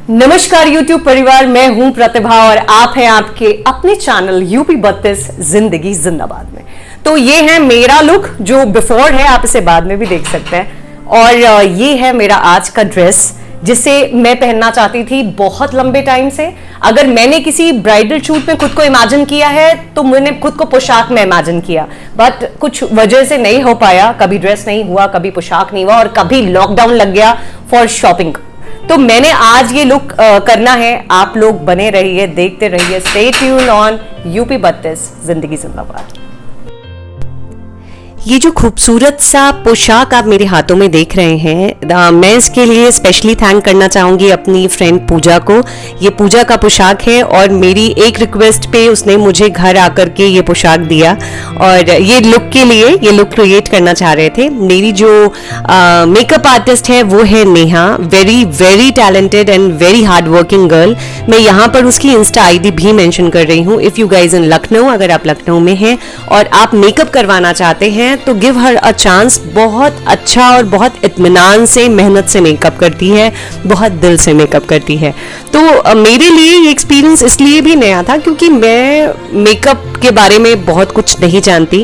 नमस्कार YouTube परिवार, मैं हूं प्रतिभा और आप हैं आपके अपने चैनल यूपी 32 जिंदगी जिंदाबाद में। तो ये है मेरा लुक जो बिफोर है, आप इसे बाद में भी देख सकते हैं। और ये है मेरा आज का ड्रेस जिसे मैं पहनना चाहती थी बहुत लंबे टाइम से। अगर मैंने किसी ब्राइडल शूट में खुद को इमेजिन किया है तो मैंने खुद को पोशाक में इमेजिन किया, बट कुछ वजह से नहीं हो पाया। कभी ड्रेस नहीं हुआ, कभी पोशाक नहीं हुआ और कभी लॉकडाउन लग गया फॉर शॉपिंग। तो मैंने आज ये लुक करना है। आप लोग बने रहिए, देखते रहिए। स्टे ट्यून्ड ऑन यूपी 32 जिंदगी जिंदाबाद। ये जो खूबसूरत सा पोशाक आप मेरे हाथों में देख रहे हैं, मैं इसके लिए स्पेशली थैंक करना चाहूँगी अपनी फ्रेंड पूजा को। ये पूजा का पोशाक है और मेरी एक रिक्वेस्ट पे उसने मुझे घर आकर के ये पोशाक दिया और ये लुक के लिए ये लुक क्रिएट करना चाह रहे थे। मेरी जो मेकअप आर्टिस्ट है वो है Neha, very very talented and very hard working girl. मैं यहाँ पर उसकी इंस्टा आईडी भी मेंशन कर रही हूँ। If you guys in Lucknow, अगर आप लखनऊ में हैं और आप मेकअप करवाना चाहते हैं तो गिव हर अ चांस। बहुत अच्छा और बहुत इत्मीनान से, मेहनत से मेकअप करती है, बहुत दिल से मेकअप करती है। तो मेरे लिए ये एक्सपीरियंस इसलिए भी नया था क्योंकि मैं मेकअप के बारे में बहुत कुछ नहीं जानती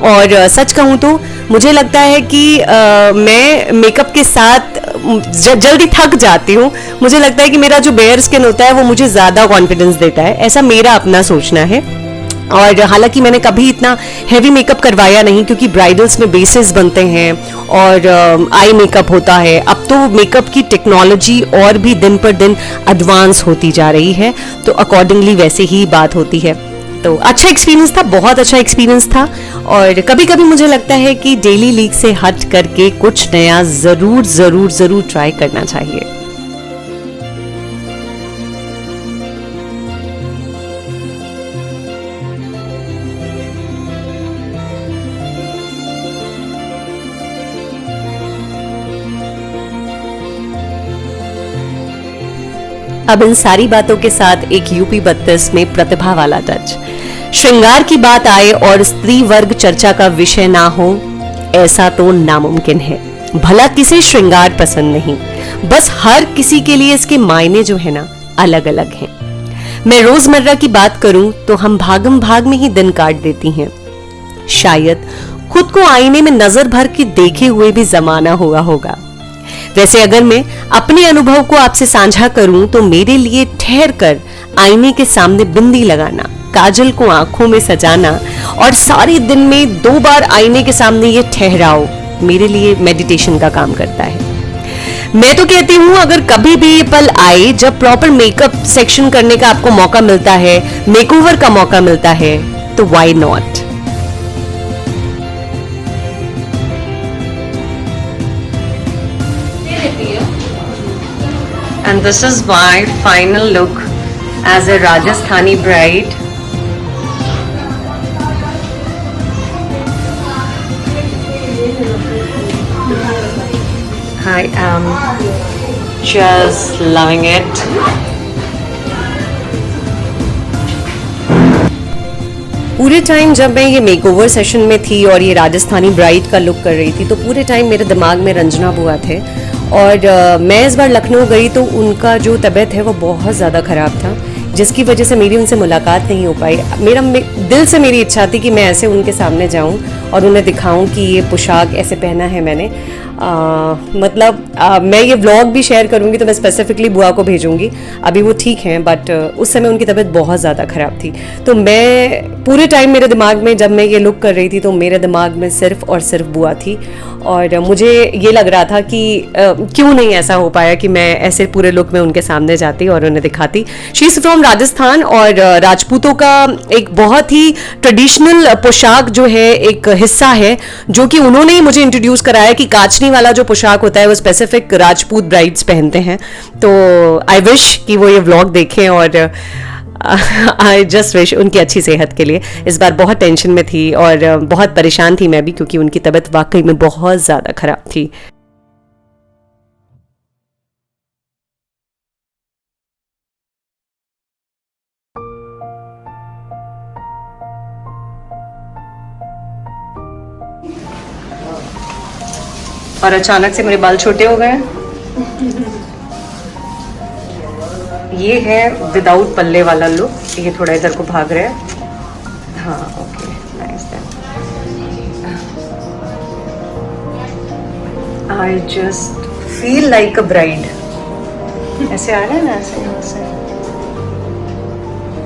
और सच कहूँ तो मुझे लगता है कि मैं मेकअप के साथ जल्दी थक जाती हूँ। मुझे लगता है कि मेरा जो बेयर स्किन होता है वो मुझे ज़्यादा कॉन्फिडेंस देता है, ऐसा मेरा अपना सोचना है। और हालांकि मैंने कभी इतना हैवी मेकअप करवाया नहीं क्योंकि ब्राइडल्स में बेसेस बनते हैं और आई मेकअप होता है। अब तो मेकअप की टेक्नोलॉजी और भी दिन पर दिन एडवांस होती जा रही है, तो अकॉर्डिंगली वैसे ही बात होती है। तो अच्छा एक्सपीरियंस था, बहुत अच्छा एक्सपीरियंस था। और कभी कभी मुझे लगता है कि डेली लीक से हट करके कुछ नया ज़रूर ज़रूर ज़रूर ट्राई करना चाहिए। अब इन सारी बातों के साथ एक यूपी 32 में प्रतिभा वाला टच। श्रृंगार की बात आए और स्त्री वर्ग चर्चा का विषय ना हो, ऐसा तो नामुमकिन है। भला किसे श्रृंगार पसंद नहीं, बस हर किसी के लिए इसके मायने जो है ना अलग अलग हैं। मैं रोजमर्रा की बात करूं तो हम भागम भाग में ही दिन काट देती हैं। शायद खुद को आईने में नजर भर के देखे हुए भी जमाना हुआ होगा। वैसे अगर मैं अपने अनुभव को आपसे साझा करूं तो मेरे लिए ठहर कर आईने के सामने बिंदी लगाना, काजल को आंखों में सजाना और सारे दिन में 2 बार आईने के सामने ये ठहराव मेरे लिए मेडिटेशन का काम करता है। मैं तो कहती हूँ अगर कभी भी ये पल आए जब प्रॉपर मेकअप सेक्शन करने का आपको मौका मिलता है, मेकओवर का मौका मिलता है, तो why not. And this is my final look as a Rajasthani bride. I am just loving it. पूरे टाइम जब मैं ये मेकओवर सेशन में थी और ये राजस्थानी ब्राइड का लुक कर रही थी तो पूरे टाइम मेरे दिमाग में रंजना बुआ थे। और मैं इस बार लखनऊ गई तो उनका जो तबीयत है वो बहुत ज़्यादा ख़राब था, जिसकी वजह से मेरी उनसे मुलाकात नहीं हो पाई। दिल से मेरी इच्छा थी कि मैं ऐसे उनके सामने जाऊं और उन्हें दिखाऊं कि ये पोशाक ऐसे पहना है मैंने। मैं ये व्लॉग भी शेयर करूंगी तो मैं स्पेसिफिकली बुआ को भेजूंगी। अभी वो ठीक हैं बट उस समय उनकी तबीयत बहुत ज़्यादा ख़राब थी। तो मैं पूरे टाइम मेरे दिमाग में जब मैं ये लुक कर रही थी तो मेरे दिमाग में सिर्फ और सिर्फ बुआ थी। और मुझे ये लग रहा था कि क्यों नहीं ऐसा हो पाया कि मैं ऐसे पूरे लुक में उनके सामने जाती और उन्हें दिखाती। शी इज़ फ्रॉम राजस्थान और राजपूतों का एक बहुत ही ट्रेडिशनल पोशाक जो है एक हिस्सा है जो कि उन्होंने ही मुझे इंट्रोड्यूस कराया कि काचनी वाला जो पोशाक होता है वो स्पेसिफिक राजपूत ब्राइड्स पहनते हैं। तो आई विश कि वो ये व्लॉग देखें और आई जस्ट विश उनकी अच्छी सेहत के लिए। इस बार बहुत टेंशन में थी और बहुत परेशान थी मैं भी क्योंकि उनकी तबीयत वाकई में बहुत ज़्यादा ख़राब थी। और अचानक से मेरे बाल छोटे हो गए। ये है विदाउट पल्ले वाला लुक, ये थोड़ा इधर को भाग रहा है। हाँ okay nice then. I just feel like a bride. ऐसे आ रहा है ना, ऐसे ऐसे।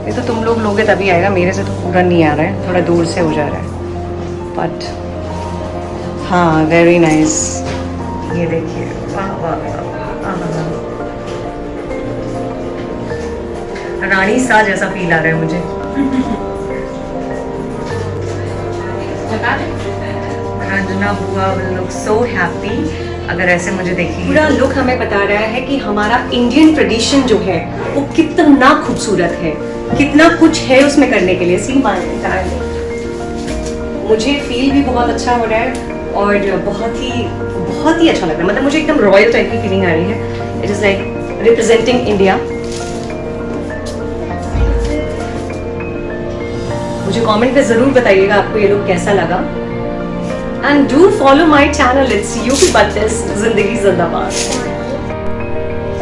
ये तो तुम लोग लोगे तभी आएगा, मेरे से तो पूरा नहीं आ रहा है, थोड़ा दूर से हो जा रहा है, बट हाँ वेरी नाइस। ये देखिए, वाह वाह वाह, रानी सा जैसा फील आ रहा है मुझे। रंजना बुआ विल लुक सो हैप्पी अगर ऐसे मुझे देखिए। पूरा लुक हमें बता रहा है कि हमारा इंडियन ट्रेडिशन जो है वो कितना खूबसूरत है, कितना कुछ है उसमें करने के लिए। सी माय मुझे फील भी बहुत अच्छा हो रहा है और बहुत ही अच्छा लग रहा है। मतलब मुझे एकदम रॉयल टाइप की फीलिंग आ रही है। It is like representing India. मुझे कमेंट पे जरूर बताइएगा आपको ये लुक कैसा लगा। And do follow my channel, it's UP बत्तीस जिंदगी जिंदाबाद।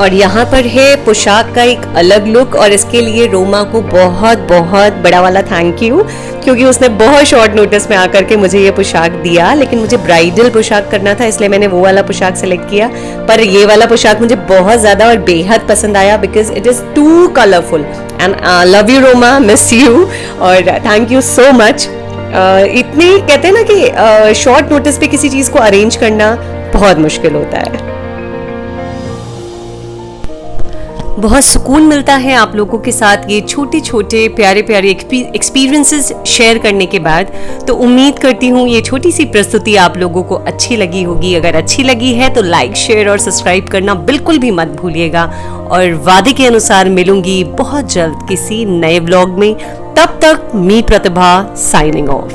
और यहाँ पर है पोशाक का एक अलग लुक, और इसके लिए रोमा को बहुत बड़ा वाला थैंक यू, क्योंकि उसने बहुत शॉर्ट नोटिस में आकर के मुझे ये पोशाक दिया। लेकिन मुझे ब्राइडल पोशाक करना था, इसलिए मैंने वो वाला पोशाक सेलेक्ट किया। पर ये वाला पोशाक मुझे बहुत ज़्यादा और बेहद पसंद आया, because it is too colourful. And love you Roma, miss you, और थैंक यू सो मच। इतनी कहते हैं ना कि शॉर्ट नोटिस पे किसी चीज़ को अरेंज करना बहुत मुश्किल होता है। बहुत सुकून मिलता है आप लोगों के साथ ये छोटे छोटे प्यारे एक्सपीरियंसेस शेयर करने के बाद। तो उम्मीद करती हूँ ये छोटी सी प्रस्तुति आप लोगों को अच्छी लगी होगी। अगर अच्छी लगी है तो लाइक, शेयर और सब्सक्राइब करना बिल्कुल भी मत भूलिएगा। और वादे के अनुसार मिलूंगी बहुत जल्द किसी नए व्लॉग में। तब तक मी प्रतिभा साइनिंग ऑफ।